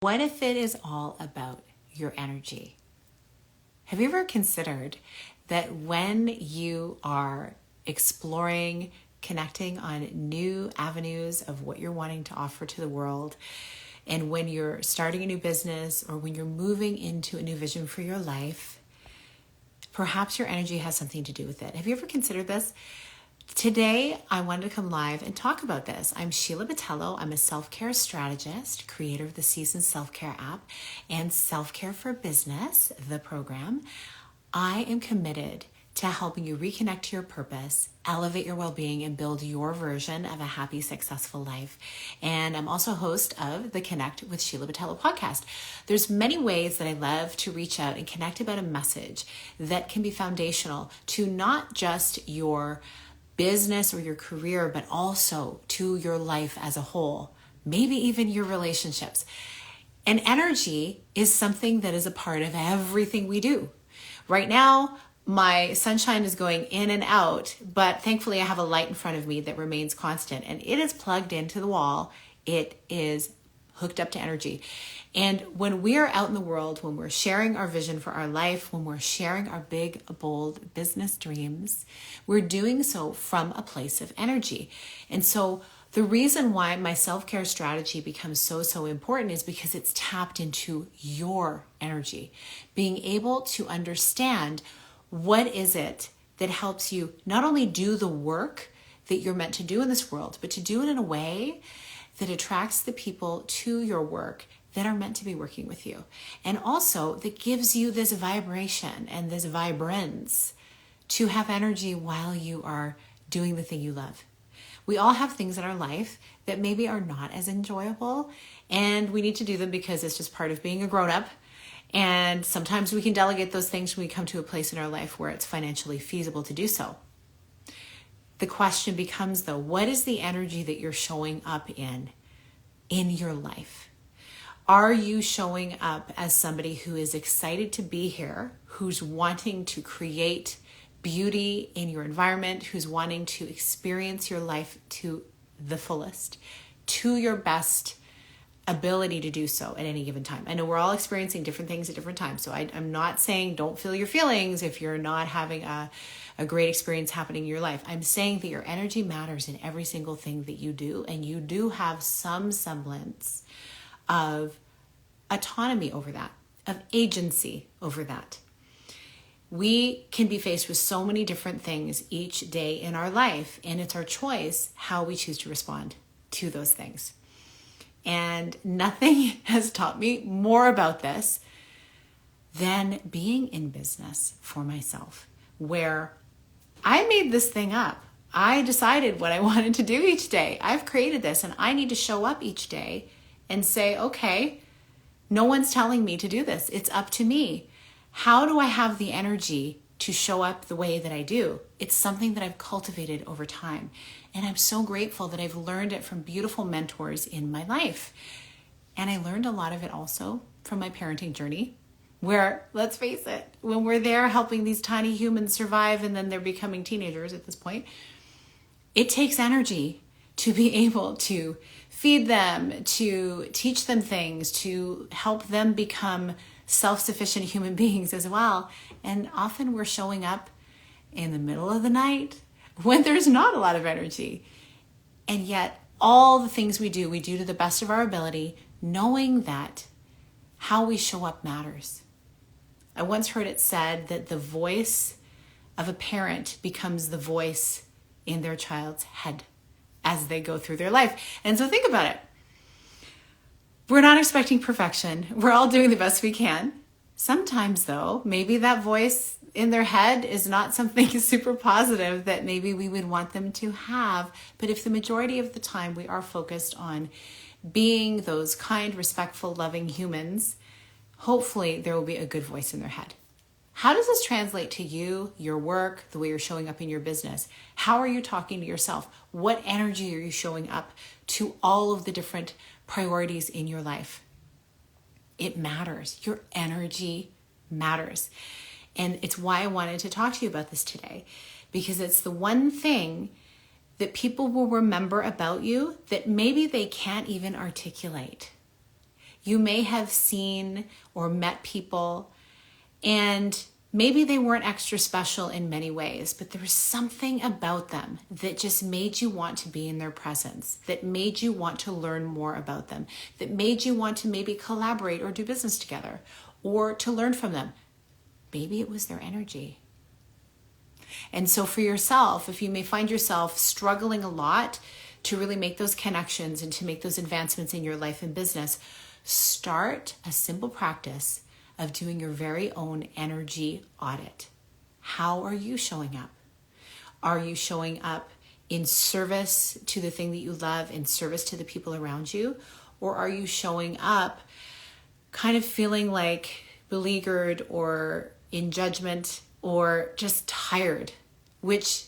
What if it is all about your energy? Have you ever considered that when you are exploring, connecting on new avenues of what you're wanting to offer to the world, and when you're starting a new business or when you're moving into a new vision for your life, perhaps your energy has something to do with it? Have you ever considered this? Today, I wanted to come live and talk about this. I'm Sheila Botello. I'm a self-care strategist, creator of the Seasons Self-Care app and Self-Care for Business, the program. I am committed to helping you reconnect to your purpose, elevate your well-being, and build your version of a happy, successful life. And I'm also host of the Connect with Sheila Botello podcast. There's many ways that I love to reach out and connect about a message that can be foundational to not just your business or your career, but also to your life as a whole, maybe even your relationships. And energy is something that is a part of everything we do. Right now, my sunshine is going in and out, but thankfully I have a light in front of me that remains constant, and it is plugged into the wall. It is hooked up to energy. And when we're out in the world, when we're sharing our vision for our life, when we're sharing our big, bold business dreams, we're doing so from a place of energy. And so the reason why my self-care strategy becomes so important is because it's tapped into your energy. Being able to understand what is it that helps you not only do the work that you're meant to do in this world, but to do it in a way that attracts the people to your work that are meant to be working with you. And also that gives you this vibration and this vibrance to have energy while you are doing the thing you love. We all have things in our life that maybe are not as enjoyable, and we need to do them because it's just part of being a grown-up. And sometimes we can delegate those things when we come to a place in our life where it's financially feasible to do so. The question becomes, though, what is the energy that you're showing up in your life? Are you showing up as somebody who is excited to be here, who's wanting to create beauty in your environment, who's wanting to experience your life to the fullest, to your best ability to do so at any given time? I know we're all experiencing different things at different times, so I'm not saying don't feel your feelings if you're not having a great experience happening in your life. I'm saying that your energy matters in every single thing that you do, and you do have some semblance of autonomy over that, of agency over that. We can be faced with so many different things each day in our life, and it's our choice how we choose to respond to those things. And nothing has taught me more about this than being in business for myself, where I made this thing up. I decided what I wanted to do each day. I've created this, and I need to show up each day and say, okay, no one's telling me to do this. It's up to me. How do I have the energy to show up the way that I do? It's something that I've cultivated over time. And I'm so grateful that I've learned it from beautiful mentors in my life. And I learned a lot of it also from my parenting journey, where, let's face it, when we're there helping these tiny humans survive and then they're becoming teenagers at this point, it takes energy to be able to feed them, to teach them things, to help them become self-sufficient human beings as well. And often we're showing up in the middle of the night when there's not a lot of energy. And yet all the things we do to the best of our ability, knowing that how we show up matters. I once heard it said that the voice of a parent becomes the voice in their child's head as they go through their life. And so think about it. We're not expecting perfection. We're all doing the best we can. Sometimes, though, maybe that voice in their head is not something super positive that maybe we would want them to have. But if the majority of the time we are focused on being those kind, respectful, loving humans, hopefully there will be a good voice in their head. How does this translate to you, your work, the way you're showing up in your business? How are you talking to yourself? What energy are you showing up to all of the different priorities in your life? It matters. Your energy matters. And it's why I wanted to talk to you about this today, because it's the one thing that people will remember about you that maybe they can't even articulate. You may have seen or met people, and maybe they weren't extra special in many ways, but there was something about them that just made you want to be in their presence, that made you want to learn more about them, that made you want to maybe collaborate or do business together, or to learn from them. Maybe it was their energy. And so for yourself, if you may find yourself struggling a lot to really make those connections and to make those advancements in your life and business, start a simple practice of doing your very own energy audit. How are you showing up? Are you showing up in service to the thing that you love, in service to the people around you? Or are you showing up kind of feeling like beleaguered or in judgment or just tired, which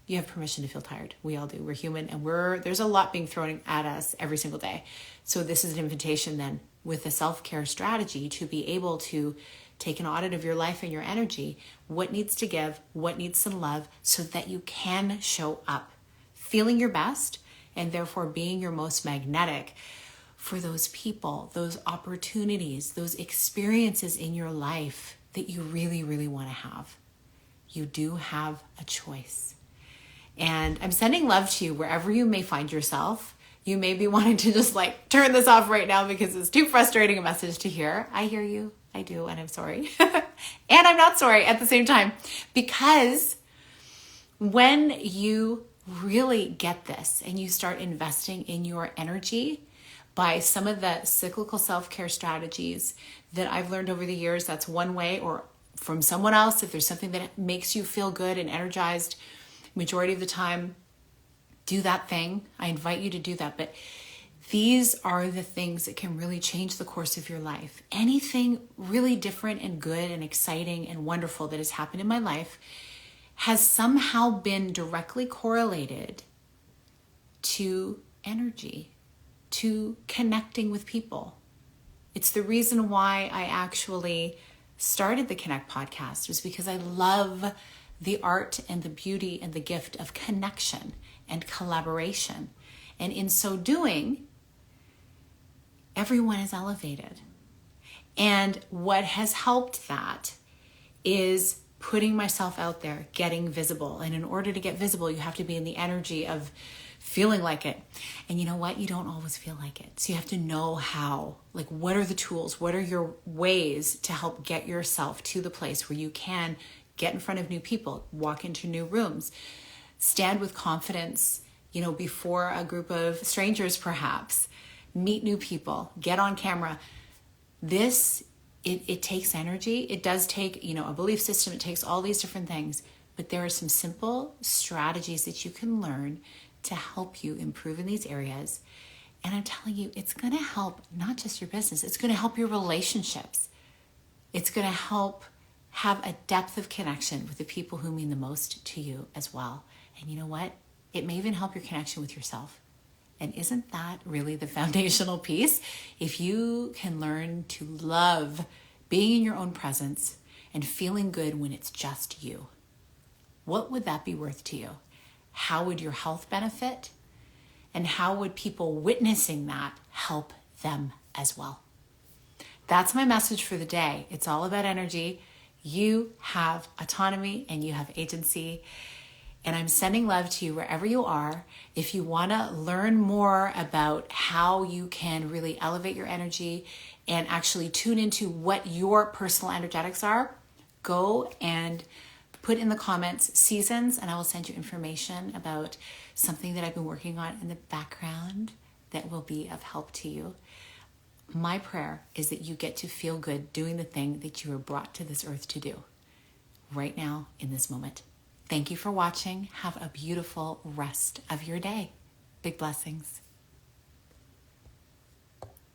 you have permission to feel tired. We all do. We're human, and there's a lot being thrown at us every single day. So this is an invitation then with a self-care strategy to be able to take an audit of your life and your energy, what needs to give, what needs some love, so that you can show up feeling your best and therefore being your most magnetic for those people, those opportunities, those experiences in your life that you really, really want to have. You do have a choice. And I'm sending love to you wherever you may find yourself. You may be wanting to just turn this off right now because it's too frustrating a message to hear. I hear you. I do. And I'm sorry. And I'm not sorry at the same time, because when you really get this and you start investing in your energy by some of the cyclical self-care strategies that I've learned over the years, that's one way, or from someone else, if there's something that makes you feel good and energized, majority of the time, do that thing. I invite you to do that. But these are the things that can really change the course of your life. Anything really different and good and exciting and wonderful that has happened in my life has somehow been directly correlated to energy, to connecting with people. It's the reason why I actually started the Connect podcast, was because I love the art and the beauty and the gift of connection and collaboration. And in so doing, everyone is elevated. And what has helped that is putting myself out there, getting visible. And in order to get visible, you have to be in the energy of feeling like it. And you know what? You don't always feel like it. So you have to know how, what are the tools? What are your ways to help get yourself to the place where you can get in front of new people, walk into new rooms, stand with confidence, before a group of strangers perhaps, meet new people, get on camera. It takes energy. It does take, a belief system. It takes all these different things. But there are some simple strategies that you can learn to help you improve in these areas. And I'm telling you, it's going to help not just your business. It's going to help your relationships. It's going to help have a depth of connection with the people who mean the most to you as well. And you know what? It may even help your connection with yourself. And isn't that really the foundational piece? If you can learn to love being in your own presence and feeling good when it's just you, what would that be worth to you? How would your health benefit? And how would people witnessing that help them as well? That's my message for the day. It's all about energy. You have autonomy and you have agency. And I'm sending love to you wherever you are. If you want to learn more about how you can really elevate your energy and actually tune into what your personal energetics are, go and put in the comments seasons, and I will send you information about something that I've been working on in the background that will be of help to you. My prayer is that you get to feel good doing the thing that you were brought to this earth to do right now in this moment. Thank you for watching. Have a beautiful rest of your day. Big blessings.